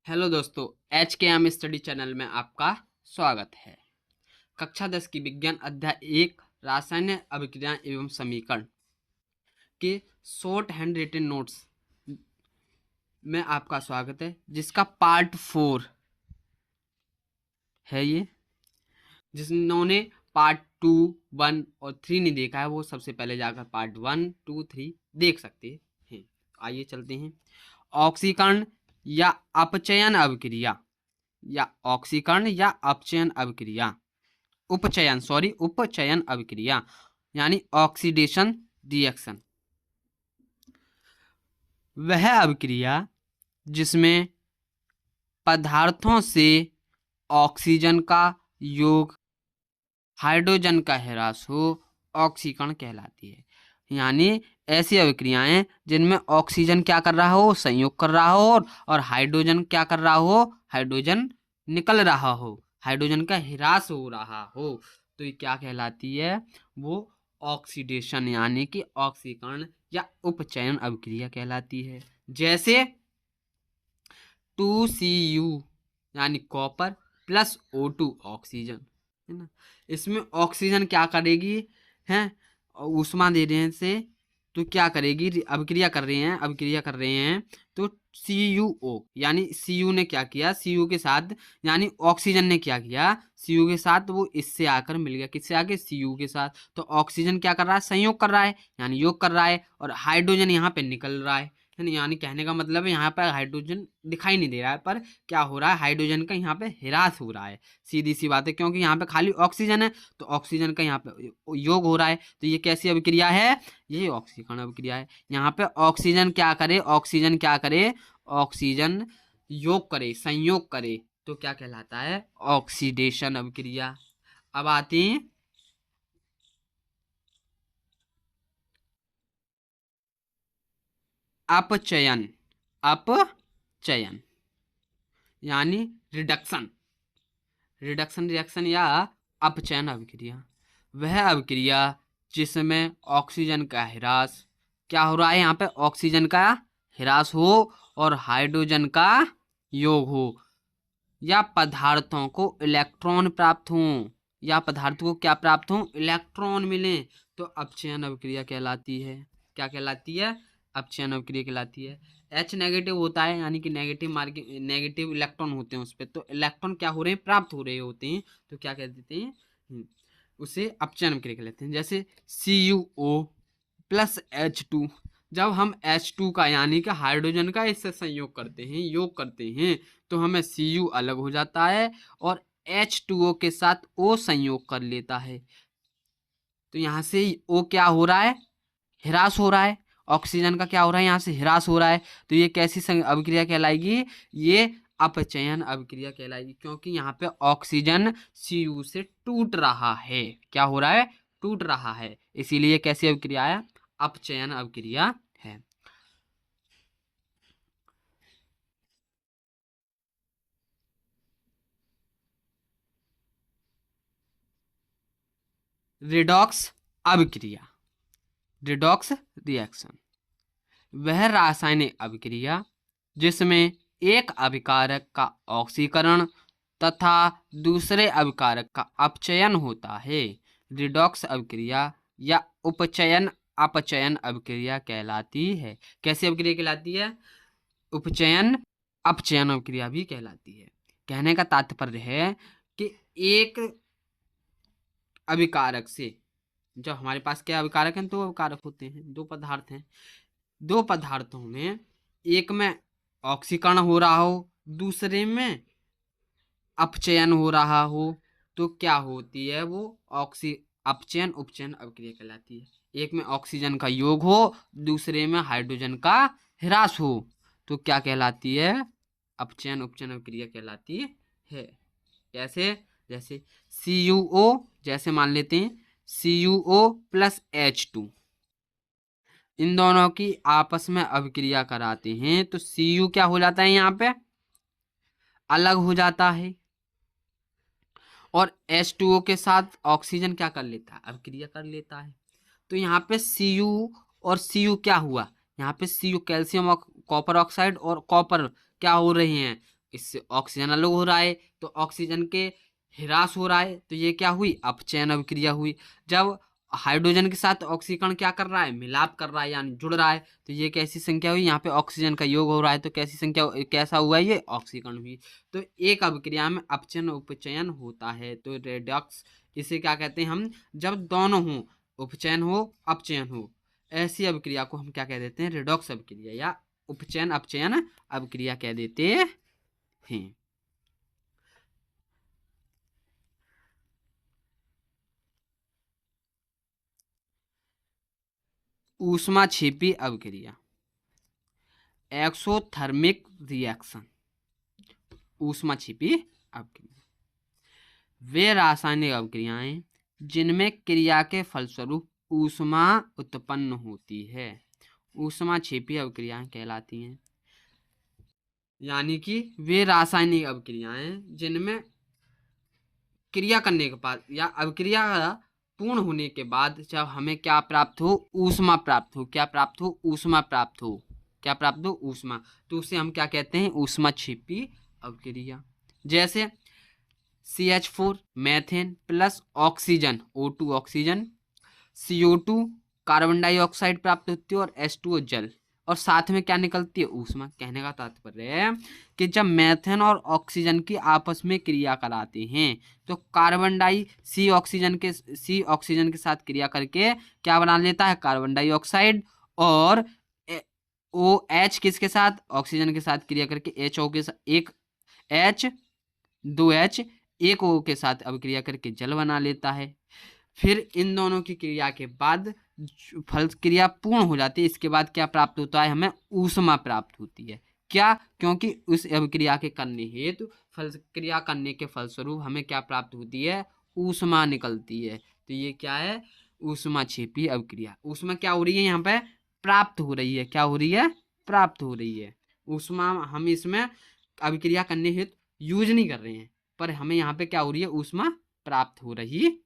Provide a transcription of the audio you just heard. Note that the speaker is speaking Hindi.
हेलो दोस्तों, HKM स्टडी चैनल में आपका स्वागत है। कक्षा 10 की विज्ञान अध्याय 1 रासायनिक अभिक्रिया एवं समीकरण के शॉर्ट हैंड रिटन नोट्स में आपका स्वागत है, जिसका पार्ट 4 है। ये जिन्होंने पार्ट 2, 1 और 3 नहीं देखा है, वो सबसे पहले जाकर पार्ट 1, 2, 3 देख सकते हैं। आइए चलते हैं। ऑक्सीकरण या अपचयन अभिक्रिया या ऑक्सीकरण या अपचयन अभिक्रिया उपचयन अभिक्रिया यानी ऑक्सीडेशन रिएक्शन वह अभिक्रिया जिसमें पदार्थों से ऑक्सीजन का योग हाइड्रोजन का ह्रास हो ऑक्सीकरण कहलाती है। यानी ऐसी अभिक्रियाएं जिनमें ऑक्सीजन क्या कर रहा हो, संयोग कर रहा हो, और हाइड्रोजन क्या कर रहा हो, हाइड्रोजन निकल रहा हो, हाइड्रोजन का ह्रास हो रहा हो, तो ये क्या कहलाती है, वो ऑक्सीडेशन यानी कि ऑक्सीकरण या उपचयन अभिक्रिया कहलाती है। जैसे 2Cu यानी कॉपर प्लस O2 ऑक्सीजन, है ना। इसमें ऑक्सीजन क्या करेगी, हैं, ऊष्मा दे रहे हैं से, तो क्या करेगी, अभिक्रिया कर रहे हैं तो CuO यानी Cu ने क्या किया, Cu के साथ यानी ऑक्सीजन ने क्या किया, Cu के साथ वो इससे आकर मिल गया, किससे आके, Cu के साथ। तो ऑक्सीजन क्या कर रहा है, संयोग कर रहा है यानी योग कर रहा है, और हाइड्रोजन यहाँ पे निकल रहा है ना। यानी कहने का मतलब है यहाँ पर हाइड्रोजन दिखाई नहीं दे रहा है, पर क्या हो रहा है, हाइड्रोजन का यहाँ पे ह्रास हो रहा है। सीधी सी बात है, क्योंकि यहाँ पे खाली ऑक्सीजन है तो ऑक्सीजन का यहाँ पे योग हो रहा है। तो ये कैसी अभिक्रिया है, ये ऑक्सीकरण अभिक्रिया है। यहाँ पे ऑक्सीजन क्या करे, ऑक्सीजन योग करे, संयोग करे, तो क्या कहलाता है, ऑक्सीडेशन अभिक्रिया। अब आती है अपचयन यानी रिडक्शन रिएक्शन या अपचयन अभिक्रिया। वह अभिक्रिया जिसमें ऑक्सीजन का ह्रास, क्या हो रहा है यहाँ पे, ऑक्सीजन का ह्रास हो और हाइड्रोजन का योग हो, या पदार्थों को इलेक्ट्रॉन प्राप्त हो, या पदार्थ को क्या प्राप्त हो, इलेक्ट्रॉन मिले, तो अपचयन अभिक्रिया कहलाती है। क्या कहलाती है, अपचयन अभिक्रिया कहलाती है। H नेगेटिव होता है, यानी कि नेगेटिव इलेक्ट्रॉन होते हैं उस पर, तो इलेक्ट्रॉन क्या हो रहे हैं, प्राप्त हो रहे होते हैं, तो क्या कह देते हैं, उसे अपचयन अभिक्रिया कहलाते हैं। जैसे CuO प्लस H2, जब हम H2 का यानी कि हाइड्रोजन का इससे संयोग करते हैं, योग करते हैं, तो हमें Cu अलग हो जाता है और H2O के साथ O संयोग कर लेता है। तो यहाँ से O क्या हो रहा है, ह्रास हो रहा है, ऑक्सीजन का क्या हो रहा है, यहाँ से ह्रास हो रहा है। तो ये कैसी अभिक्रिया कहलाएगी, ये अपचयन अभिक्रिया कहलाएगी, क्योंकि यहाँ पे ऑक्सीजन Cu से टूट रहा है, क्या हो रहा है, टूट रहा है, इसीलिए कैसी अभिक्रिया है, अपचयन अभिक्रिया है। रिडॉक्स अभिक्रिया, रिडॉक्स रिएक्शन वह रासायनिक अभिक्रिया जिसमें एक अभिकारक का ऑक्सीकरण तथा दूसरे अभिकारक का अपचयन होता है, रिडॉक्स अभिक्रिया या उपचयन अपचयन अभिक्रिया कहलाती है। कैसी अभिक्रिया कहलाती है, उपचयन अपचयन अभिक्रिया भी कहलाती है। कहने का तात्पर्य है कि एक अभिकारक से, जब हमारे पास क्या अभिकारक हैं, दो अभिकारक होते हैं, दो पदार्थ हैं, दो पदार्थों में एक में ऑक्सीकरण हो रहा हो, दूसरे में अपचयन हो रहा हो, तो क्या होती है, वो ऑक्सी अपचयन उपचयन अभिक्रिया कहलाती है। एक में ऑक्सीजन का योग हो, दूसरे में हाइड्रोजन का ह्रास हो, तो क्या कहलाती है, अपचयन उपचयन अभिक्रिया कहलाती है। कैसे, जैसे CuO, जैसे मान लेते हैं CuO प्लस H2, इन दोनों की आपस में अभिक्रिया कराते हैं, तो Cu क्या हो जाता है, यहाँ पे अलग हो जाता है, और H2O के साथ ऑक्सीजन क्या कर लेता है, अभिक्रिया कर लेता है। तो यहाँ पे Cu और Cu क्या हुआ, यहाँ पे Cu कैल्शियम और कॉपर ऑक्साइड और कॉपर क्या हो रहे हैं, इससे ऑक्सीजन अलग हो रहा है, तो ऑक्सीजन के ह्रास हो रहा है, तो ये क्या हुई, अपचयन अभिक्रिया हुई। जब हाइड्रोजन के साथ ऑक्सीकरण क्या कर रहा है, मिलाप कर रहा है यानी जुड़ रहा है, तो ये कैसी संख्या हुई, यहाँ पे ऑक्सीजन का योग हो रहा है, तो कैसी संख्या, कैसा हुआ ये, ऑक्सीकरण हुई। तो एक अभिक्रिया में अपचयन उपचयन होता है, तो रेडॉक्स इसे क्या कहते हैं हम, जब दोनों हो, उपचयन हो अपचयन हो, ऐसी अभिक्रिया को हम क्या कह देते हैं, रेडॉक्स अभिक्रिया या उपचयन अपचयन अभिक्रिया कह देते हैं। ऊष्माक्षेपी अभिक्रिया, एक्सोथर्मिक रिएक्शन, ऊष्माक्षेपी अभिक्रिया वे रासायनिक अभिक्रियाएं जिनमें क्रिया के फलस्वरूप ऊष्मा उत्पन्न होती है, ऊष्माक्षेपी अभिक्रियाएं कहलाती हैं। यानी कि वे रासायनिक अभिक्रियाएं जिनमें क्रिया करने के बाद या अभिक्रिया पूर्ण होने के बाद जब हमें क्या प्राप्त हो, ऊष्मा प्राप्त हो, क्या प्राप्त हो, ऊष्मा प्राप्त हो, क्या प्राप्त हो, ऊष्मा, तो उसे हम क्या कहते हैं, ऊष्माक्षेपी अभिक्रिया। जैसे CH4 methane plus oxygen O2 oxygen, CO2 carbon dioxide प्राप्त होती है और H2O जल, और साथ में क्या निकलती है, ऊष्मा। कहने का तात्पर्य है कि जब मैथेन और ऑक्सीजन की आपस में क्रिया कराते हैं तो कार्बन डाई सी ऑक्सीजन के साथ क्रिया करके क्या बना लेता है, कार्बन डाइऑक्साइड, और OH किसके साथ, ऑक्सीजन के साथ क्रिया करके HO के साथ, एक H 2H एक O के साथ अभिक्रिया करके जल बना लेता है। फिर इन दोनों की क्रिया के बाद फल क्रिया पूर्ण हो जाती है, इसके बाद क्या प्राप्त होता है, हमें ऊष्मा प्राप्त होती है। क्या, क्योंकि उस अभिक्रिया के करने हेतु फल क्रिया करने के फलस्वरूप हमें क्या प्राप्त होती है, ऊष्मा निकलती है। तो ये क्या है, ऊष्माक्षेपी अभिक्रिया। ऊष्मा क्या हो रही है, यहाँ पे प्राप्त हो रही है, क्या हो रही है, प्राप्त हो रही है। ऊष्मा हम इसमें अभिक्रिया करने हेतु यूज नहीं कर रहे हैं, पर हमें यहाँ पे क्या हो रही है, ऊष्मा प्राप्त हो रही